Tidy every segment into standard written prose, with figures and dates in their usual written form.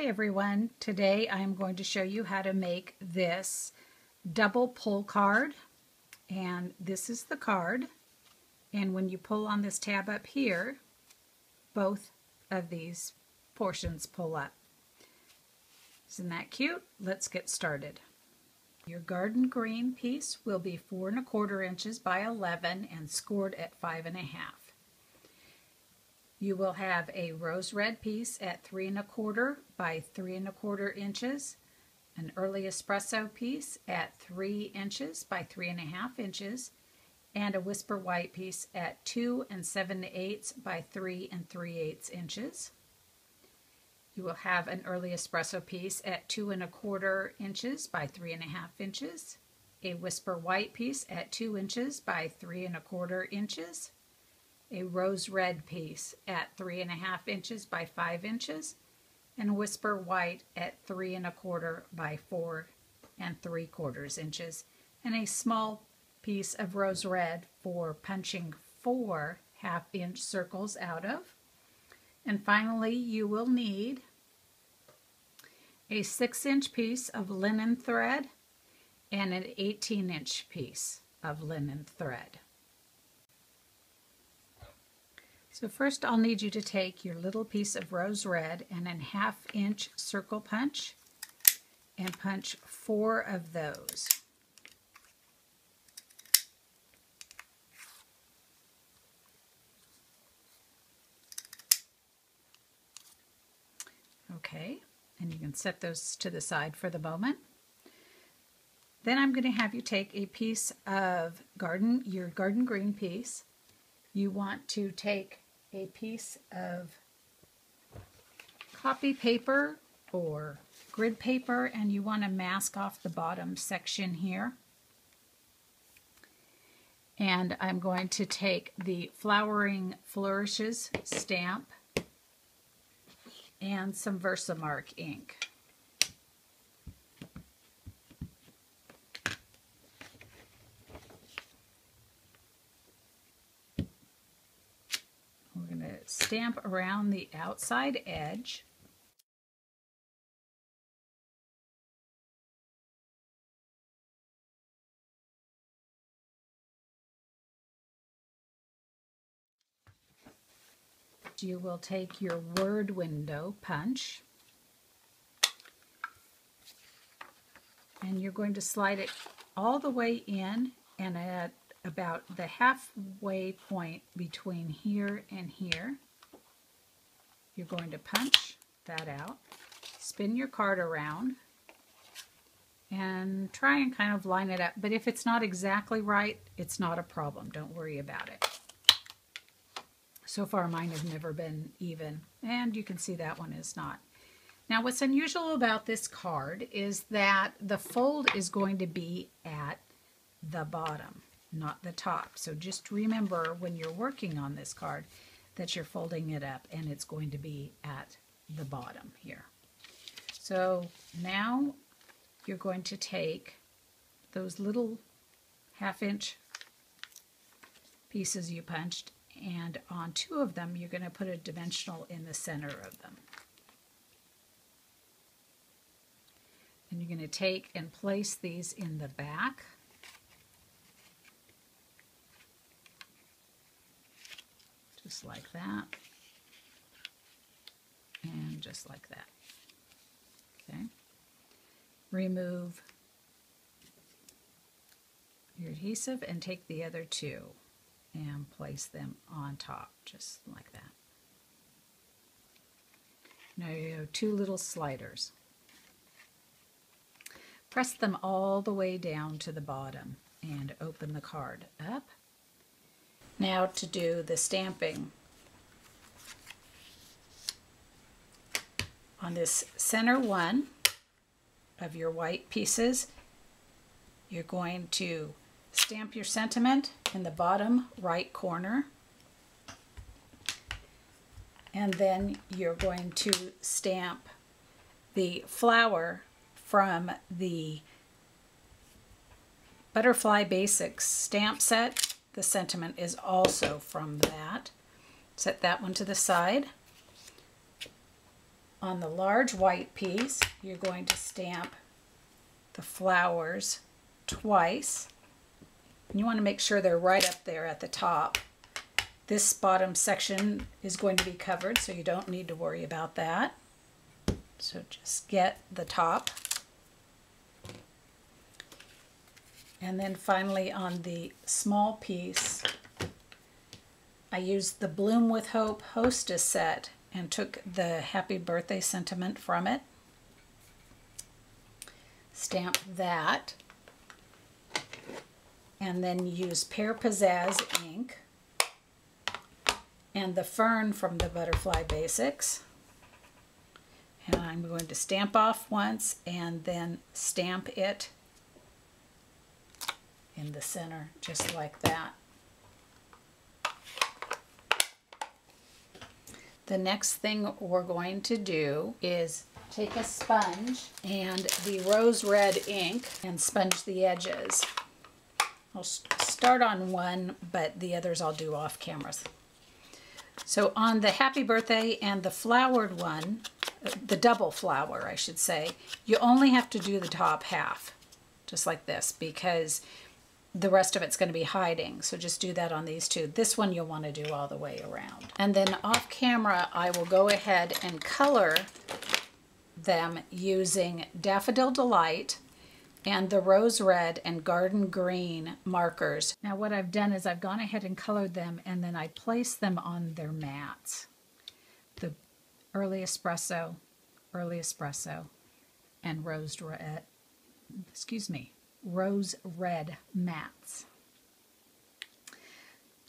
everyone. Today I'm going to show you how to make this double pull card, and this is the card, and when you pull on this tab up here, both of these portions pull up. Isn't that cute? Let's get started. Your garden green piece will be 4 1/4 inches by 11 and scored at 5 1/2. You will have a rose red piece at 3 1/4 by 3 1/4 inches, an early espresso piece at 3 inches by 3 1/2 inches, and a whisper white piece at 2 7/8 by 3 3/8 inches. You will have an early espresso piece at 2 1/4 inches by 3 1/2 inches, a whisper white piece at 2 inches by 3 1/4 inches, a rose red piece at 3 1/2 inches by 5 inches, and whisper white at 3 1/4 by 4 3/4 inches, and a small piece of rose red for punching 4 1/2-inch circles out of. And finally, you will need a 6-inch piece of linen thread and an 18-inch piece of linen thread. So first I'll need you to take your little piece of rose red and a 1/2-inch circle punch and punch 4 of those. Okay, and you can set those to the side for the moment. Then I'm going to have you take a piece of your garden green piece. You want to take a piece of copy paper or grid paper, and you want to mask off the bottom section here. And I'm going to take the Flowering Flourishes stamp and some Versamark ink. We're going to stamp around the outside edge. You will take your word window punch and you're going to slide it all the way in, and at about the halfway point between here and here, you're going to punch that out, spin your card around, and try and kind of line it up. But if it's not exactly right, it's not a problem. Don't worry about it. So far mine have never been even, and you can see that one is not. Now what's unusual about this card is that the fold is going to be at the bottom, not the top. So just remember when you're working on this card that you're folding it up and it's going to be at the bottom here. So now you're going to take those little 1/2-inch pieces you punched, and on 2 of them you're going to put a dimensional in the center of them. And you're going to take and place these in the back. Just like that. And just like that. Okay. Remove your adhesive and take the other 2 and place them on top, just like that. Now you have 2 little sliders. Press them all the way down to the bottom and open the card up. Now to do the stamping. On this center one of your white pieces, you're going to stamp your sentiment in the bottom right corner, and then you're going to stamp the flower from the Butterfly Basics stamp set. The sentiment is also from that. Set that one to the side. On the large white piece, you're going to stamp the flowers twice. And you want to make sure they're right up there at the top. This bottom section is going to be covered, so you don't need to worry about that. So just get the top. And then finally on the small piece, I used the Bloom with Hope Hostess set and took the Happy Birthday sentiment from it. Stamp that. And then use Pear Pizzazz ink and the fern from the Butterfly Basics. And I'm going to stamp off once and then stamp it in the center, just like that. The next thing we're going to do is take a sponge and the rose red ink and sponge the edges. I'll start on one, but the others I'll do off cameras. So on the Happy Birthday and the flowered one, the double flower I should say, you only have to do the top half, just like this, because the rest of it's going to be hiding. So just do that on these two. This one you'll want to do all the way around. And then off camera, I will go ahead and color them using Daffodil Delight and the Rose Red and Garden Green markers. Now what I've done is I've gone ahead and colored them and then I placed them on their mats. The Early Espresso, and Rose Red mats.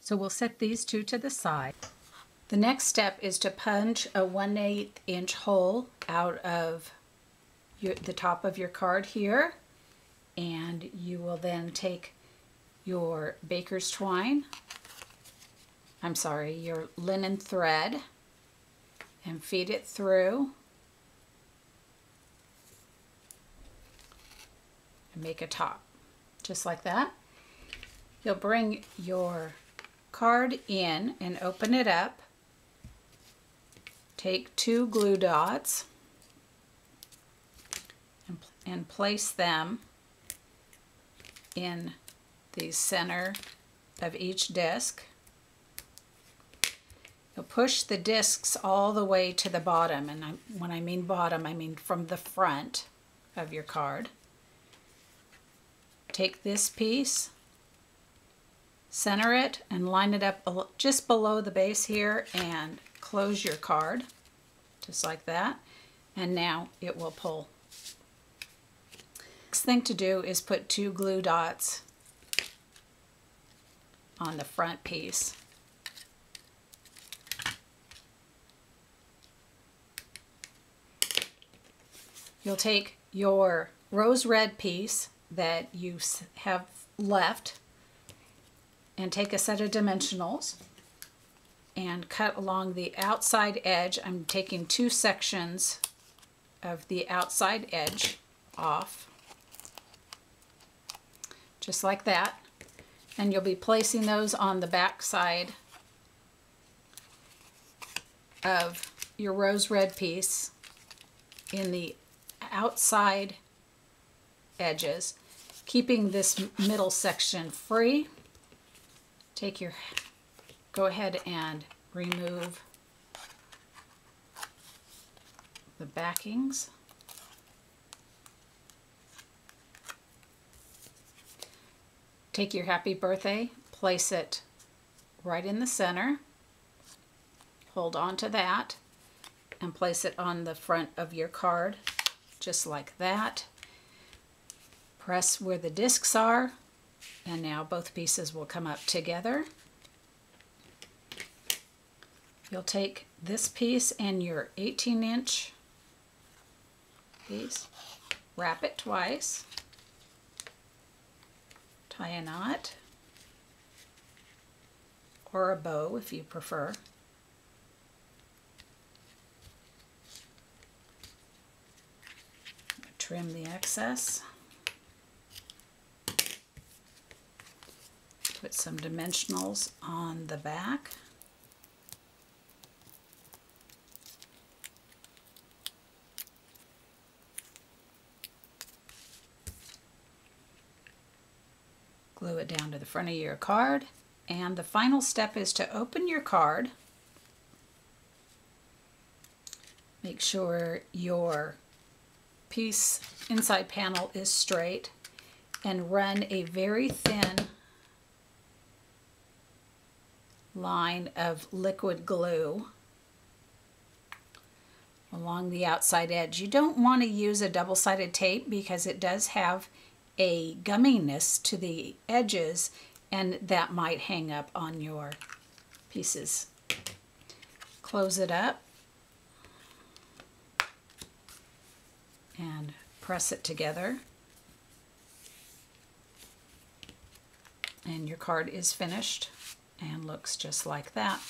So we'll set these two to the side. The next step is to punch a 1/8 inch hole out of the top of your card here, and you will then take your baker's twine, your linen thread, and feed it through and make a top, just like that. You'll bring your card in and open it up. Take 2 glue dots and place them in the center of each disc. You'll push the discs all the way to the bottom, and when I mean bottom, I mean from the front of your card. Take this piece, center it, and line it up just below the base here, and close your card, just like that, and now it will pull. Next thing to do is put 2 glue dots on the front piece. You'll take your rose red piece that you have left and take a set of dimensionals and cut along the outside edge. I'm taking 2 sections of the outside edge off, just like that, and you'll be placing those on the back side of your rose red piece in the outside edges, keeping this middle section free. Go ahead and remove the backings. Take your Happy Birthday, place it right in the center, hold on to that, and place it on the front of your card, just like that. Press where the discs are, and now both pieces will come up together. You'll take this piece and your 18-inch piece, wrap it twice, tie a knot, or a bow if you prefer. Trim the excess. Put some dimensionals on the back. Glue it down to the front of your card. And the final step is to open your card. Make sure your piece inside panel is straight and run a very thin line of liquid glue along the outside edge. You don't want to use a double-sided tape because it does have a gumminess to the edges, and that might hang up on your pieces. Close it up and press it together, and your card is finished and looks just like that.